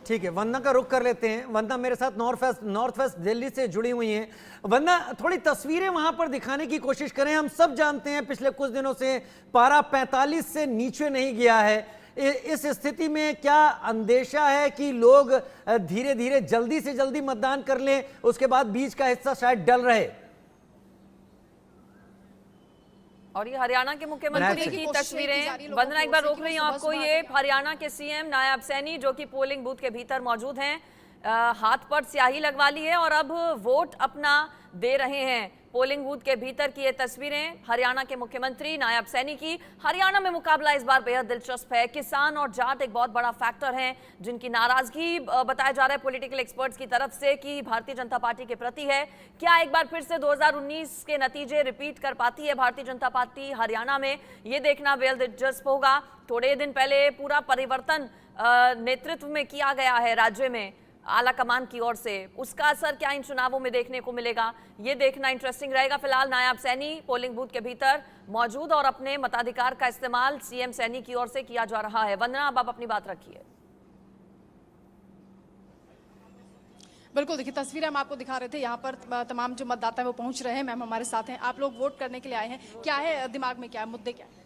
ठीक है, वंदना का रुख कर लेते हैं। वंदना मेरे साथ नॉर्थ वेस्ट दिल्ली से जुड़ी हुई हैं। वंदना, थोड़ी तस्वीरें वहां पर दिखाने की कोशिश करें। हम सब जानते हैं पिछले कुछ दिनों से पारा 45 से नीचे नहीं गया है। इस स्थिति में क्या अंदेशा है कि लोग धीरे धीरे जल्दी से जल्दी मतदान कर लें, उसके बाद बीच का हिस्सा शायद डल रहे? और ये हरियाणा के मुख्यमंत्री की तस्वीरें। वंदना, एक बार रोक रही हूँ आपको। ये हरियाणा के सीएम नायब सैनी जो कि पोलिंग बूथ के भीतर मौजूद हैं, हाथ पर स्याही लगवा ली है और अब वोट अपना दे रहे हैं। पोलिंग बूथ के भीतर की ये तस्वीरें हरियाणा के मुख्यमंत्री नायब सैनी की। हरियाणा में मुकाबला इस बार बेहद दिलचस्प है। किसान और जाट एक बहुत बड़ा फैक्टर हैं जिनकी नाराजगी बताया जा रहा है पॉलिटिकल एक्सपर्ट्स की तरफ से कि भारतीय जनता पार्टी के प्रति है। क्या एक बार फिर से 2019 के नतीजे रिपीट कर पाती है भारतीय जनता पार्टी हरियाणा में? ये देखना बेहद दिलचस्प होगा। थोड़े दिन पहले पूरा परिवर्तन नेतृत्व में किया गया है राज्य में आला कमान की ओर से, उसका असर क्या इन चुनावों में देखने को मिलेगा, ये देखना इंटरेस्टिंग रहेगा। फिलहाल नायब सैनी पोलिंग बूथ के भीतर मौजूद और अपने मताधिकार का इस्तेमाल सीएम सैनी की ओर से किया जा रहा है। वंदना, अब आप अपनी बात रखिए। बिल्कुल, देखिए तस्वीरें हम आपको दिखा रहे थे। यहाँ पर तमाम जो मतदाता है वो पहुंच रहे हैं। मैम हमारे साथ हैं। आप लोग वोट करने के लिए आए हैं, क्या है दिमाग में, क्या है मुद्दे, क्या है?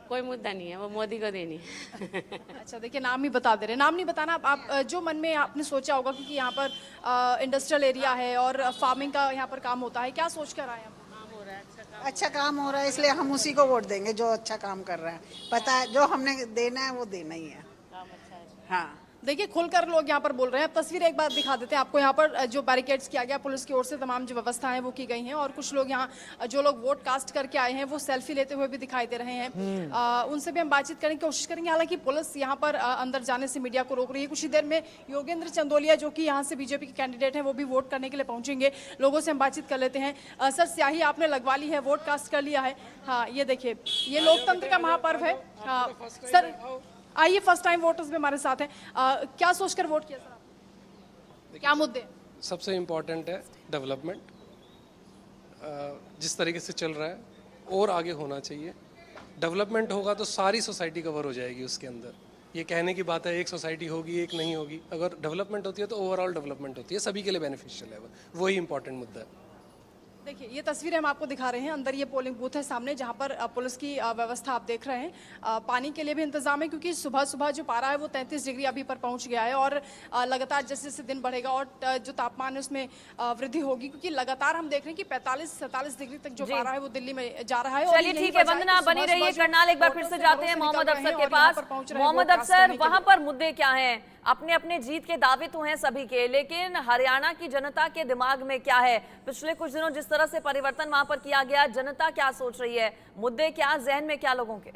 कोई मुद्दा नहीं है, वो मोदी को देनी है। अच्छा, देखिए नाम ही बता दे रहे, नाम नहीं बताना। आप जो मन में आपने सोचा होगा, क्योंकि यहाँ पर इंडस्ट्रियल एरिया है और फार्मिंग का यहाँ पर काम होता है, क्या सोच कर आए हैं? अच्छा काम हो रहा है, इसलिए हम उसी को वोट देंगे जो अच्छा काम कर रहा है। पता है जो हमने देना है वो देना ही है। काम अच्छा है। हाँ, देखिए खुलकर लोग यहाँ पर बोल रहे हैं। अब तस्वीरें एक बार दिखा देते हैं आपको। यहाँ पर जो बैरिकेड्स किया गया पुलिस की ओर से, तमाम जो व्यवस्था है वो की गई हैं और कुछ लोग यहाँ जो लोग वोट कास्ट करके आए हैं वो सेल्फी लेते हुए भी दिखाई दे रहे हैं। उनसे भी हम बातचीत करने की कोशिश करेंगे। हालांकि पुलिस यहाँ पर अंदर जाने से मीडिया को रोक रही है। कुछ ही देर में योगेंद्र चंदोलिया जो कि यहाँ से बीजेपी के कैंडिडेट हैं वो भी वोट करने के लिए पहुंचेंगे। लोगों से हम बातचीत कर लेते हैं। सर, स्याही आपने लगवा ली है, वोट कास्ट कर लिया है? हाँ, ये देखिए, ये लोकतंत्र का महापर्व है। सर आइए, फर्स्ट टाइम वोटर्स भी हमारे साथ हैं। क्या सोचकर वोट किया सर आपने? क्या मुद्दे? सबसे इम्पोर्टेंट है डेवलपमेंट। जिस तरीके से चल रहा है और आगे होना चाहिए। डेवलपमेंट होगा तो सारी सोसाइटी कवर हो जाएगी उसके अंदर। ये कहने की बात है एक सोसाइटी होगी एक नहीं होगी। अगर डेवलपमेंट होती है तो ओवरऑल डेवलपमेंट होती है, सभी के लिए बेनिफिशियल है। वही इंपॉर्टेंट मुद्दा है। देखिए ये तस्वीरें हम आपको दिखा रहे हैं। अंदर ये पोलिंग बूथ है सामने, जहां पर पुलिस की व्यवस्था आप देख रहे हैं। पानी के लिए भी इंतजाम है, क्योंकि सुबह सुबह जो पारा है वो 33 डिग्री अभी पर पहुंच गया है और लगातार जैसे जैसे दिन बढ़ेगा और जो तापमान है उसमें वृद्धि होगी, क्योंकि लगातार हम देख रहे हैं कि 45-47 डिग्री तक जो पारा है वो दिल्ली में जा रहा है। चलिए ठीक है वंदना, बनी रही है। करनाल एक बार फिर से जाते हैं मोहम्मद अफसर के पास। मोहम्मद अफसर, वहां पर मुद्दे क्या हैं? अपने अपने जीत के दावे तो हैं सभी के, लेकिन हरियाणा की जनता के दिमाग में क्या है? पिछले कुछ दिनों जिस तरह से परिवर्तन वहां पर किया गया, जनता क्या सोच रही है? मुद्दे क्या, जहन में क्या लोगों के?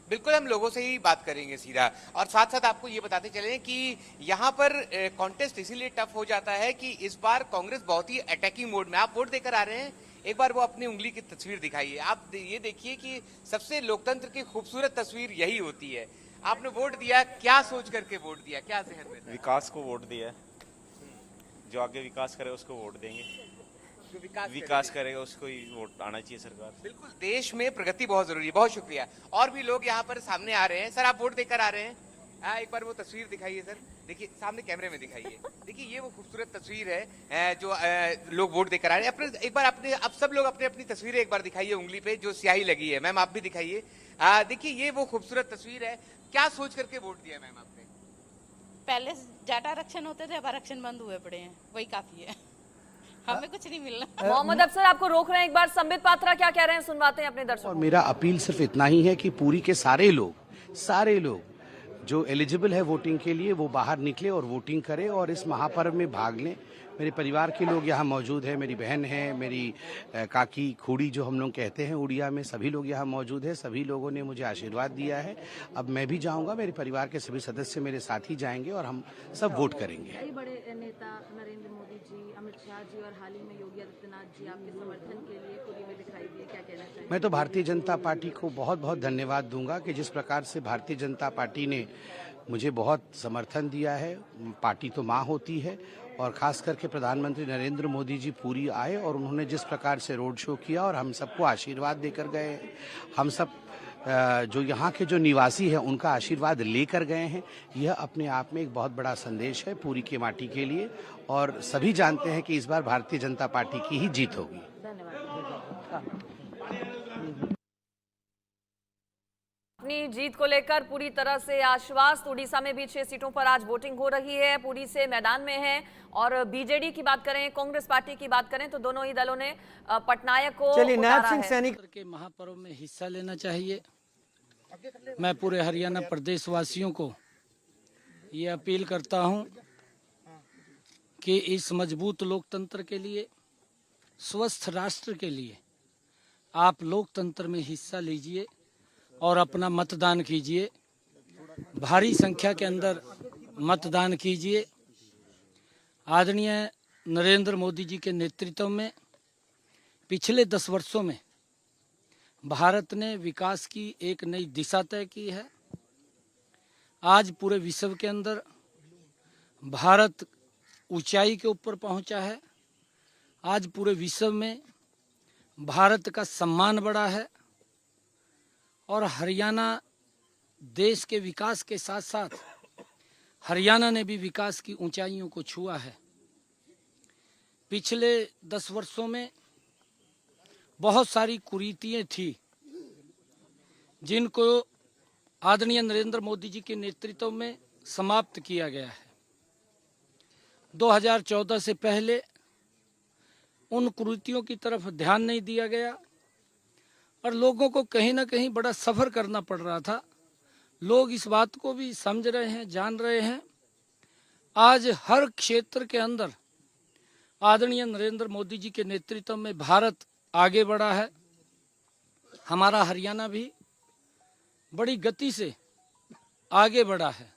बिल्कुल, हम लोगों से ही बात करेंगे सीधा, और साथ साथ आपको ये बताते चले कि यहाँ पर कॉन्टेस्ट इसीलिए टफ हो जाता है कि इस बार कांग्रेस बहुत ही अटैकिंग मोड में। आप वोट देकर आ रहे हैं, एक बार वो अपनी उंगली की तस्वीर दिखाइए। आप ये देखिए कि सबसे लोकतंत्र की खूबसूरत तस्वीर यही होती है। आपने वोट दिया, क्या सोच करके वोट दिया, क्या जहन में था? विकास को वोट दिया। जो आगे विकास करे उसको वोट देंगे, जो विकास करेगा उसको ही वोट आना चाहिए सरकार। बिल्कुल, देश में प्रगति बहुत जरूरी है। बहुत शुक्रिया। और भी लोग यहाँ पर सामने आ रहे हैं। सर, आप वोट देकर आ रहे हैं? एक बार वो तस्वीर दिखाइए सर। देखिए सामने कैमरे में दिखाइए। देखिए ये वो खूबसूरत तस्वीर है जो लोग वोट देकर आ रहे हैं। अपने एक बार अपने आप सब लोग अपनी अपनी तस्वीरें एक बार दिखाइए उंगली पे जो स्याही लगी है। मैम आप भी दिखाइए। देखिए ये वो खूबसूरत तस्वीर है। क्या सोच करके वोट दिया मैम आपने? पहले जाट आरक्षण होते थे, अब आरक्षण बंद हुए पड़े हैं, वही काफी है, हमें कुछ नहीं मिलना। मोहम्मद अफसर आपको रोक रहे हैं, एक बार संबित पात्रा क्या कह रहे हैं सुनवाते हैं अपने दर्शकों। और मेरा अपील सिर्फ इतना ही है कि पूरी के सारे लोग जो एलिजिबल है वोटिंग के लिए वो बाहर निकले और वोटिंग करें और इस महापर्व में भाग लें। मेरे परिवार के लोग यहाँ मौजूद हैं, मेरी बहन है, मेरी काकी खूड़ी जो हम लोग कहते हैं उड़िया में, सभी लोग यहाँ मौजूद हैं। सभी लोगों ने मुझे आशीर्वाद दिया है। अब मैं भी जाऊँगा, मेरे परिवार के सभी सदस्य मेरे साथ ही जाएंगे और हम सब वोट करेंगे। कई बड़े नेता नरेंद्र मोदी जी, अमित शाह जी और हाल ही में योगी आदित्यनाथ जी आपके समर्थन के लिए खुली में दिखाई दिए, क्या कहना चाहिए? मैं तो भारतीय जनता पार्टी को बहुत बहुत धन्यवाद दूंगा कि जिस प्रकार से भारतीय जनता पार्टी ने मुझे बहुत समर्थन दिया है। पार्टी तो माँ होती है और खास करके प्रधानमंत्री नरेंद्र मोदी जी पूरी आए और उन्होंने जिस प्रकार से रोड शो किया और हम सबको आशीर्वाद देकर गए। हम सब जो यहाँ के जो निवासी हैं उनका आशीर्वाद लेकर गए हैं। यह अपने आप में एक बहुत बड़ा संदेश है पुरी की माटी के लिए, और सभी जानते हैं कि इस बार भारतीय जनता पार्टी की ही जीत होगी। अपनी जीत को लेकर पूरी तरह से आश्वस्त। उड़ीसा में भी 6 सीटों पर आज वोटिंग हो रही है। पुरी से मैदान में है, और बीजेडी की बात करें, कांग्रेस पार्टी की बात करें, तो दोनों ही दलों ने पटनायक को उतारा है। के महापर्व में हिस्सा लेना चाहिए। मैं पूरे हरियाणा प्रदेशवासियों को ये अपील करता हूं कि इस मजबूत लोकतंत्र के लिए, स्वस्थ राष्ट्र के लिए आप लोकतंत्र में हिस्सा लीजिए और अपना मतदान कीजिए। भारी संख्या के अंदर मतदान कीजिए। आदरणीय नरेंद्र मोदी जी के नेतृत्व में पिछले 10 वर्षों में भारत ने विकास की एक नई दिशा तय की है। आज पूरे विश्व के अंदर भारत ऊंचाई के ऊपर पहुंचा है। आज पूरे विश्व में भारत का सम्मान बढ़ा है, और हरियाणा देश के विकास के साथ साथ हरियाणा ने भी विकास की ऊंचाइयों को छुआ है। पिछले 10 वर्षों में बहुत सारी कुरीतियां थी जिनको आदरणीय नरेंद्र मोदी जी के नेतृत्व में समाप्त किया गया है। 2014 से पहले उन कुरीतियों की तरफ ध्यान नहीं दिया गया, और लोगों को कहीं ना कहीं बड़ा सफर करना पड़ रहा था। लोग इस बात को भी समझ रहे हैं, जान रहे हैं। आज हर क्षेत्र के अंदर आदरणीय नरेंद्र मोदी जी के नेतृत्व में भारत आगे बढ़ा है। हमारा हरियाणा भी बड़ी गति से आगे बढ़ा है।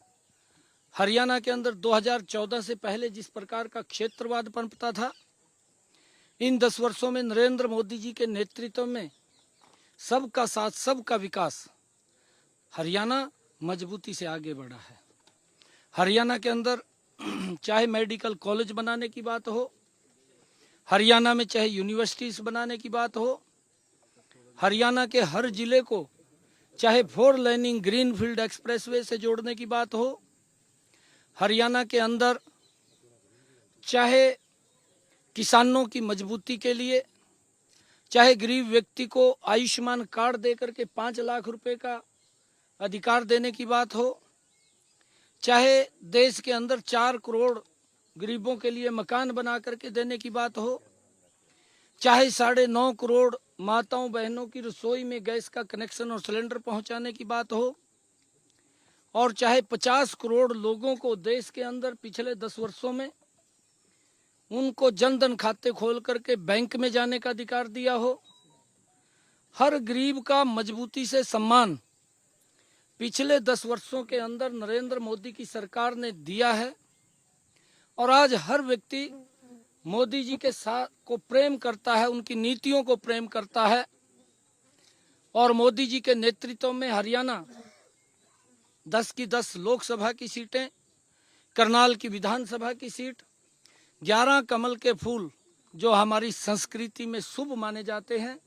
हरियाणा के अंदर 2014 से पहले जिस प्रकार का क्षेत्रवाद पनपता था, इन 10 वर्षों में नरेंद्र मोदी जी के नेतृत्व में सबका साथ सबका विकास, हरियाणा मजबूती से आगे बढ़ा है। हरियाणा के अंदर चाहे मेडिकल कॉलेज बनाने की बात हो, हरियाणा में चाहे यूनिवर्सिटीज बनाने की बात हो, हरियाणा के हर जिले को चाहे 4 लेनिंग ग्रीनफील्ड एक्सप्रेसवे से जोड़ने की बात हो, हरियाणा के अंदर चाहे किसानों की मजबूती के लिए, चाहे गरीब व्यक्ति को आयुष्मान कार्ड देकर के 5 लाख रुपए का अधिकार देने की बात हो, चाहे देश के अंदर 4 करोड़ गरीबों के लिए मकान बना करके देने की बात हो, चाहे 9.5 करोड़ माताओं बहनों की रसोई में गैस का कनेक्शन और सिलेंडर पहुंचाने की बात हो, और चाहे 50 करोड़ लोगों को देश के अंदर पिछले 10 वर्षों में उनको जनधन खाते खोल करके बैंक में जाने का अधिकार दिया हो। हर गरीब का मजबूती से सम्मान पिछले 10 वर्षों के अंदर नरेंद्र मोदी की सरकार ने दिया है, और आज हर व्यक्ति मोदी जी के साथ को प्रेम करता है, उनकी नीतियों को प्रेम करता है। और मोदी जी के नेतृत्व में हरियाणा 10 की 10 लोकसभा की सीटें, करनाल की विधानसभा की सीट, 11 कमल के फूल जो हमारी संस्कृति में शुभ माने जाते हैं,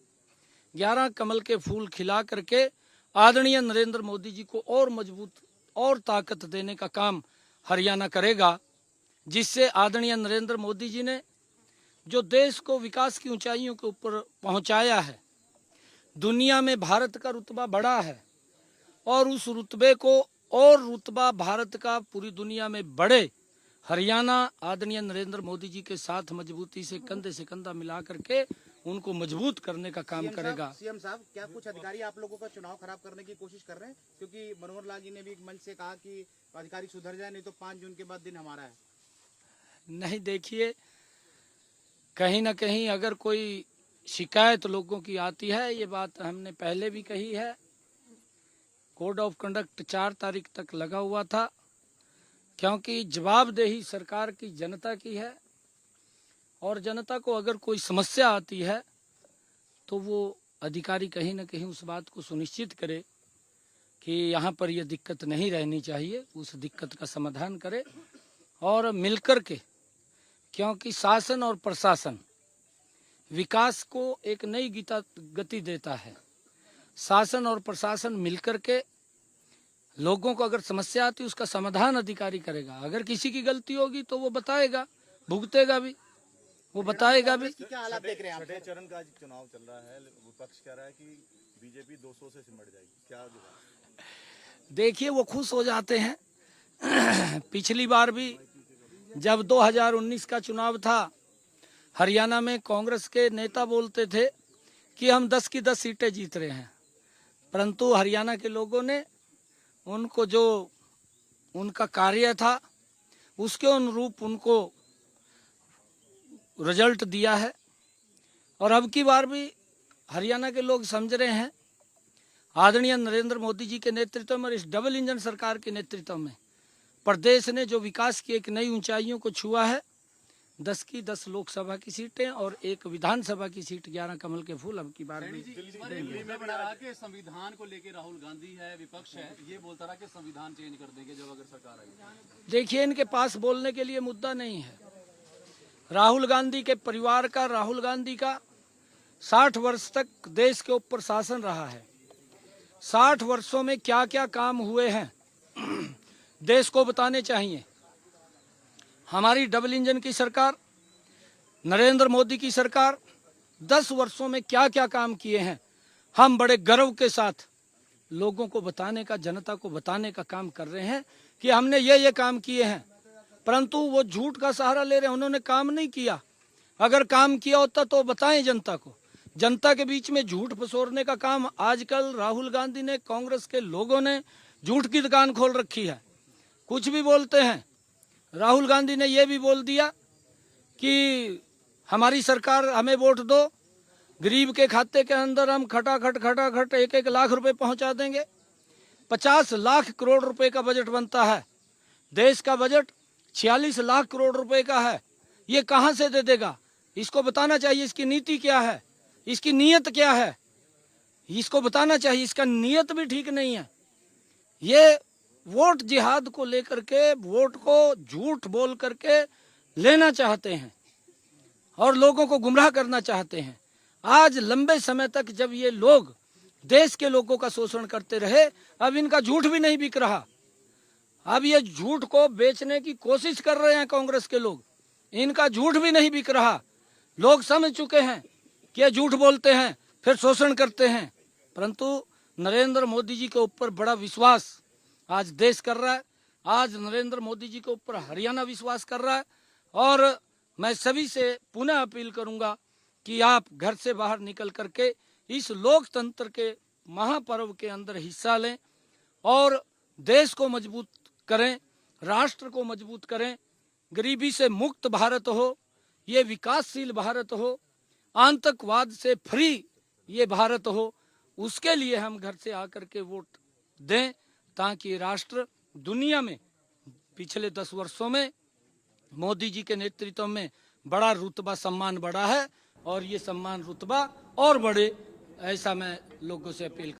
11 कमल के फूल खिला करके आदरणीय नरेंद्र मोदी जी को और मजबूत और ताकत देने का काम हरियाणा करेगा, जिससे आदरणीय नरेंद्र मोदी जी ने जो देश को विकास की ऊंचाइयों के ऊपर पहुंचाया है, दुनिया में भारत का रुतबा बढ़ा है, और उस रुतबे को और रुतबा भारत का पूरी दुनिया में बढ़े, हरियाणा आदरणीय नरेंद्र मोदी जी के साथ मजबूती से कंधे से कंधा मिला करके उनको मजबूत करने का काम करेगा। सीएम साहब, क्या कुछ अधिकारी आप लोगों का चुनाव खराब करने की कोशिश कर रहे हैं? क्योंकि मनोहर लाल जी ने भी एक मंच से कहा कि अधिकारी सुधर जाए, नहीं तो 5 जून के बाद दिन हमारा है। नहीं, देखिए, कहीं ना कहीं अगर कोई शिकायत लोगों की आती है, ये बात हमने पहले भी कही है, कोड ऑफ कंडक्ट 4 तारीख तक लगा हुआ था, क्योंकि जवाबदेही सरकार की जनता की है, और जनता को अगर कोई समस्या आती है तो वो अधिकारी कहीं ना कहीं उस बात को सुनिश्चित करे कि यहाँ पर ये दिक्कत नहीं रहनी चाहिए, उस दिक्कत का समाधान करे, और मिलकर के, क्योंकि शासन और प्रशासन विकास को एक नई गति देता है। शासन और प्रशासन मिलकर के लोगों को अगर समस्या आती है उसका समाधान अधिकारी करेगा। अगर किसी की गलती होगी तो वो बताएगा, भुगतेगा भी, वो बताएगा भी। क्या हालात देख रहे हैं आप? छठे चरण का चुनाव चल रहा है, विपक्ष कह रहा है कि बीजेपी 200 से सिमट जाएगी, क्या? देखिए वो खुश हो जाते हैं। पिछली बार भी जब 2019 का चुनाव था, हरियाणा में कांग्रेस के नेता बोलते थे कि हम 10 की 10 सीटें जीत रहे हैं, परंतु हरियाणा के लोगों ने उनको जो उनका कार्य था उसके अनुरूप उनको रिजल्ट दिया है। और अब की बार भी हरियाणा के लोग समझ रहे हैं आदरणीय नरेंद्र मोदी जी के नेतृत्व में और इस डबल इंजन सरकार के नेतृत्व में प्रदेश ने जो विकास की एक नई ऊंचाइयों को छुआ है। 10 की 10 लोकसभा की सीटें और 1 विधानसभा की सीट 11 कमल के फूल अब की बार भी दिल्ली में बना रहा कि संविधान को लेकर राहुल गांधी है, विपक्ष है, ये बोलता रहा कि संविधान चेंज कर देंगे जब अगर सरकार आएगी। देखिए इनके पास बोलने के लिए मुद्दा नहीं है। राहुल गांधी के परिवार का, राहुल गांधी का 60 वर्ष तक देश के ऊपर शासन रहा है। 60 वर्षों में क्या क्या काम हुए हैं देश को बताने चाहिए। हमारी डबल इंजन की सरकार, नरेंद्र मोदी की सरकार 10 वर्षों में क्या क्या काम किए हैं, हम बड़े गर्व के साथ लोगों को बताने का, जनता को बताने का काम कर रहे हैं कि हमने ये काम किए हैं। परंतु वो झूठ का सहारा ले रहे हैं, उन्होंने काम नहीं किया। अगर काम किया होता तो बताएं जनता को। जनता के बीच में झूठ फसोरने का काम आजकल राहुल गांधी ने, कांग्रेस के लोगों ने झूठ की दुकान खोल रखी है। कुछ भी बोलते हैं। राहुल गांधी ने यह भी बोल दिया कि हमारी सरकार, हमें वोट दो, गरीब के खाते के अंदर हम खटाखट 1-1 लाख रुपए पहुंचा देंगे। 50 लाख करोड़ रुपए का बजट बनता है। देश का बजट 46 लाख करोड़ रुपए का है। ये कहां से दे देगा? इसको बताना चाहिए इसकी नीति क्या है, इसकी नीयत क्या है, इसको बताना चाहिए। इसका नीयत भी ठीक नहीं है। ये वोट जिहाद को लेकर के, वोट को झूठ बोल करके लेना चाहते हैं और लोगों को गुमराह करना चाहते हैं। आज लंबे समय तक जब ये लोग देश के लोगों का शोषण करते रहे, अब इनका झूठ भी नहीं बिक रहा। अब ये झूठ को बेचने की कोशिश कर रहे हैं कांग्रेस के लोग, इनका झूठ भी नहीं बिक रहा। लोग समझ चुके हैं कि ये झूठ बोलते हैं फिर शोषण करते हैं। परंतु नरेंद्र मोदी जी के ऊपर बड़ा विश्वास आज देश कर रहा है। आज नरेंद्र मोदी जी के ऊपर हरियाणा विश्वास कर रहा है। और मैं सभी से पुनः अपील करूंगा कि आप घर से बाहर निकल करके इस लोकतंत्र के महापर्व के अंदर हिस्सा लें और देश को मजबूत करें, राष्ट्र को मजबूत करें। गरीबी से मुक्त भारत हो, ये विकासशील भारत हो, आतंकवाद से फ्री ये भारत हो, उसके लिए हम घर से आकर के वोट दें, ताकि राष्ट्र दुनिया में पिछले 10 वर्षों में मोदी जी के नेतृत्व में बड़ा रुतबा, सम्मान बढ़ा है और ये सम्मान रुतबा और बढ़े, ऐसा मैं लोगों से अपील